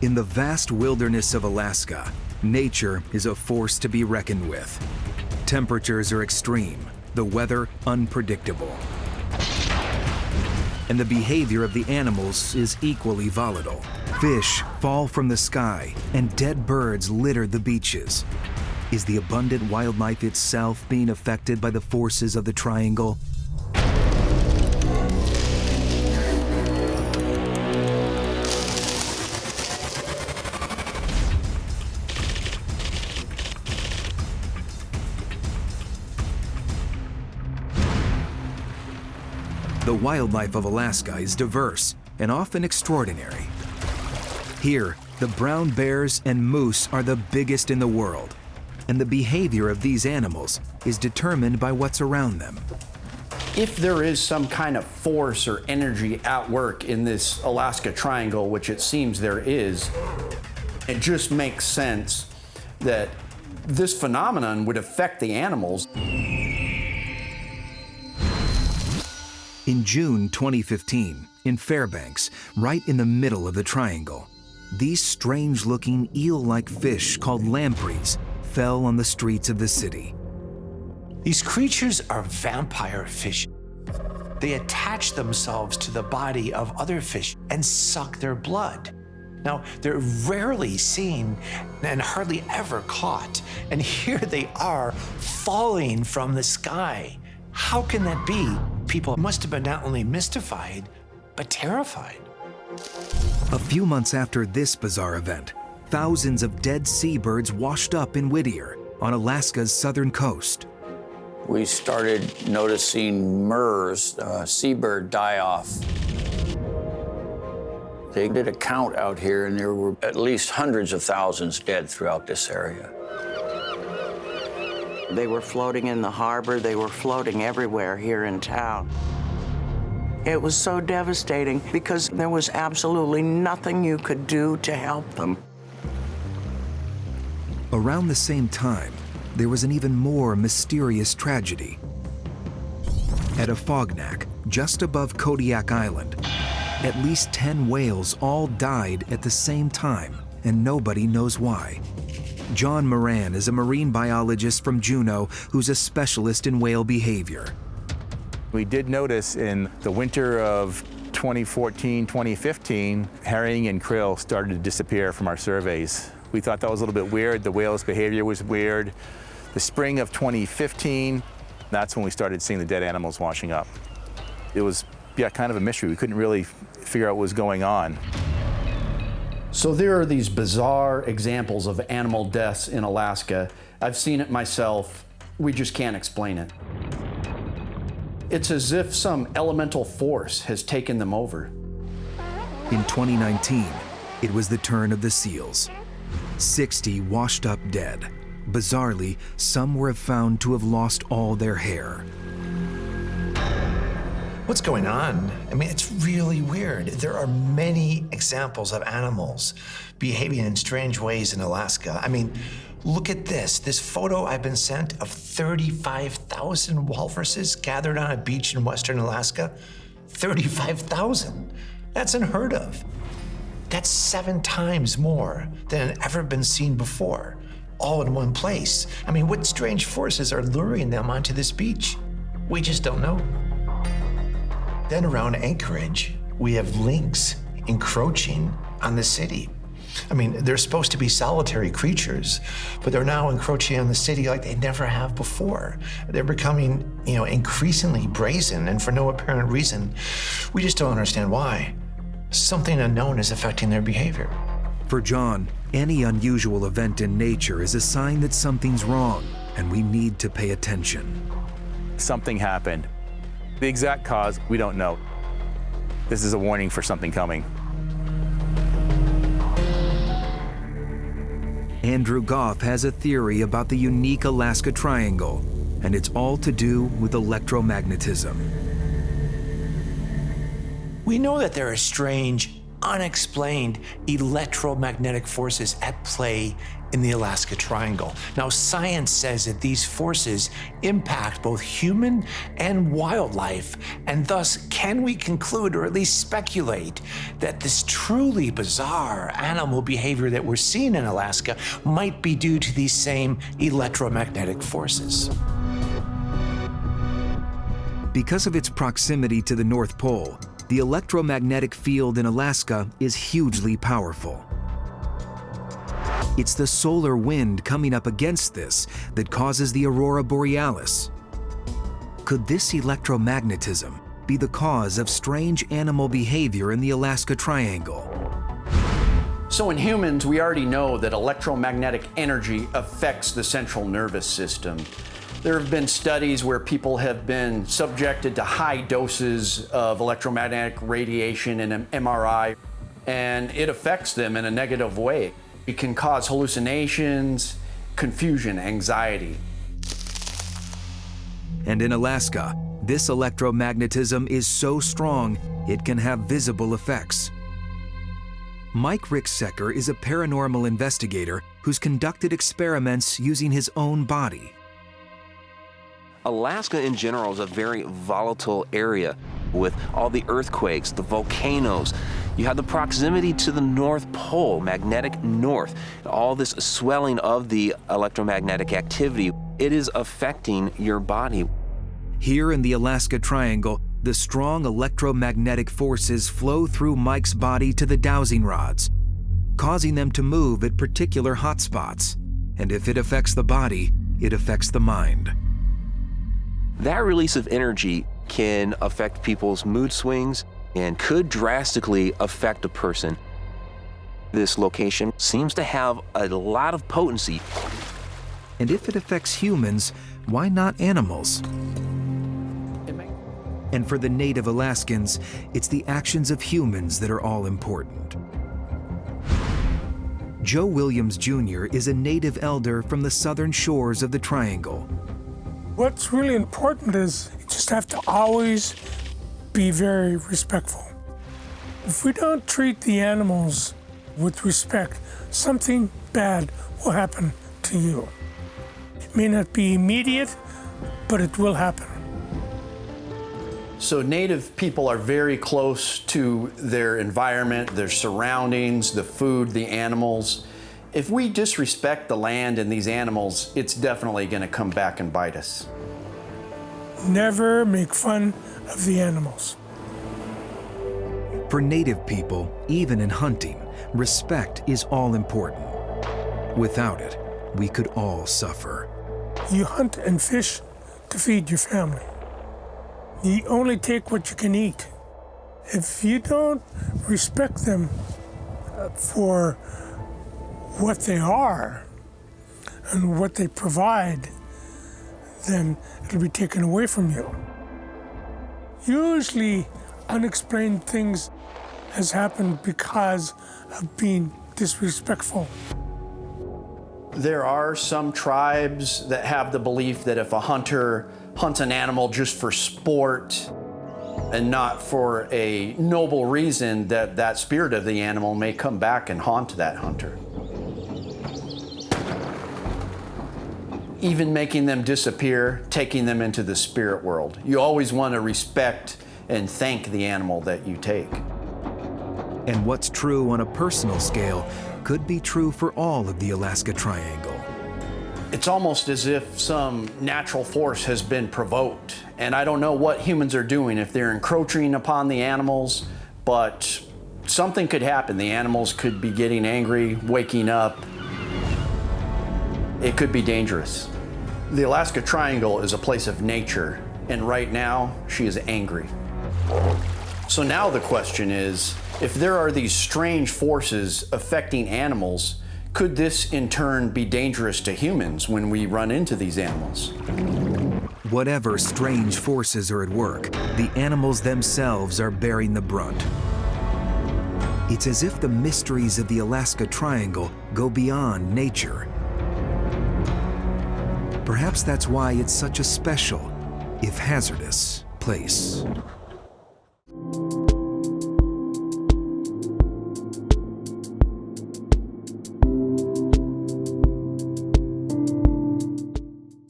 In the vast wilderness of Alaska, nature is a force to be reckoned with. Temperatures are extreme, the weather unpredictable. And the behavior of the animals is equally volatile. Fish fall from the sky, and dead birds litter the beaches. Is the abundant wildlife itself being affected by the forces of the triangle? The wildlife of Alaska is diverse and often extraordinary. Here, the brown bears and moose are the biggest in the world, and the behavior of these animals is determined by what's around them. If there is some kind of force or energy at work in this Alaska Triangle, which it seems there is, it just makes sense that this phenomenon would affect the animals. In June 2015, in Fairbanks, right in the middle of the triangle, these strange-looking eel-like fish called lampreys fell on the streets of the city. These creatures are vampire fish. They attach themselves to the body of other fish and suck their blood. Now, they're rarely seen and hardly ever caught. And here they are falling from the sky. How can that be? People must have been not only mystified, but terrified. A few months after this bizarre event, thousands of dead seabirds washed up in Whittier on Alaska's southern coast. We started noticing murres, seabird die-off. They did a count out here, and there were at least hundreds of thousands dead throughout this area. They were floating in the harbor. They were floating everywhere here in town. It was so devastating because there was absolutely nothing you could do to help them. Around the same time, there was an even more mysterious tragedy. At Afognak, just above Kodiak Island, at least 10 whales all died at the same time, and nobody knows why. John Moran is a marine biologist from Juneau who's a specialist in whale behavior. We did notice in the winter of 2014, 2015, herring and krill started to disappear from our surveys. We thought that was a little bit weird. The whale's behavior was weird. The spring of 2015, that's when we started seeing the dead animals washing up. It was, kind of a mystery. We couldn't really figure out what was going on. So there are these bizarre examples of animal deaths in Alaska. I've seen it myself. We just can't explain it. It's as if some elemental force has taken them over. In 2019, it was the turn of the seals. 60 washed up dead. Bizarrely, some were found to have lost all their hair. What's going on? I mean, it's really weird. There are many examples of animals behaving in strange ways in Alaska. I mean, look at this. This photo I've been sent of 35,000 walruses gathered on a beach in western Alaska. 35,000. That's unheard of. That's 7 times more than had ever been seen before, all in one place. I mean, what strange forces are luring them onto this beach? We just don't know. Then around Anchorage, we have lynx encroaching on the city. I mean, they're supposed to be solitary creatures, but they're now encroaching on the city like they never have before. They're becoming, increasingly brazen, and for no apparent reason. We just don't understand why. Something unknown is affecting their behavior. For John, any unusual event in nature is a sign that something's wrong, and we need to pay attention. Something happened. The exact cause, we don't know. This is a warning for something coming. Andrew Goff has a theory about the unique Alaska Triangle, and it's all to do with electromagnetism. We know that there are strange unexplained electromagnetic forces at play in the Alaska Triangle. Now, science says that these forces impact both human and wildlife, and thus can we conclude, or at least speculate, that this truly bizarre animal behavior that we're seeing in Alaska might be due to these same electromagnetic forces. Because of its proximity to the North Pole, the electromagnetic field in Alaska is hugely powerful. It's the solar wind coming up against this that causes the aurora borealis. Could this electromagnetism be the cause of strange animal behavior in the Alaska Triangle? So in humans, we already know that electromagnetic energy affects the central nervous system. There have been studies where people have been subjected to high doses of electromagnetic radiation in an MRI, and it affects them in a negative way. It can cause hallucinations, confusion, anxiety. And in Alaska, this electromagnetism is so strong, it can have visible effects. Mike Ricksecker is a paranormal investigator who's conducted experiments using his own body. Alaska in general is a very volatile area with all the earthquakes, the volcanoes. You have the proximity to the North Pole, magnetic north, all this swelling of the electromagnetic activity. It is affecting your body. Here in the Alaska Triangle, the strong electromagnetic forces flow through Mike's body to the dowsing rods, causing them to move at particular hotspots. And if it affects the body, it affects the mind. That release of energy can affect people's mood swings and could drastically affect a person. This location seems to have a lot of potency. And if it affects humans, why not animals? And for the native Alaskans, it's the actions of humans that are all important. Joe Williams Jr. is a native elder from the southern shores of the Triangle. What's really important is you just have to always be very respectful. If we don't treat the animals with respect, something bad will happen to you. It may not be immediate, but it will happen. So Native people are very close to their environment, their surroundings, the food, the animals. If we disrespect the land and these animals, it's definitely going to come back and bite us. Never make fun of the animals. For Native people, even in hunting, respect is all important. Without it, we could all suffer. You hunt and fish to feed your family. You only take what you can eat. If you don't respect them for what they are and what they provide, then it'll be taken away from you. Usually, unexplained things has happened because of being disrespectful. There are some tribes that have the belief that if a hunter hunts an animal just for sport and not for a noble reason, that that spirit of the animal may come back and haunt that hunter. Even making them disappear, taking them into the spirit world. You always want to respect and thank the animal that you take. And what's true on a personal scale could be true for all of the Alaska Triangle. It's almost as if some natural force has been provoked. And I don't know what humans are doing, if they're encroaching upon the animals, but something could happen. The animals could be getting angry, waking up. It could be dangerous. The Alaska Triangle is a place of nature, and right now, she is angry. So now the question is, if there are these strange forces affecting animals, could this in turn be dangerous to humans when we run into these animals? Whatever strange forces are at work, the animals themselves are bearing the brunt. It's as if the mysteries of the Alaska Triangle go beyond nature. Perhaps that's why it's such a special, if hazardous, place.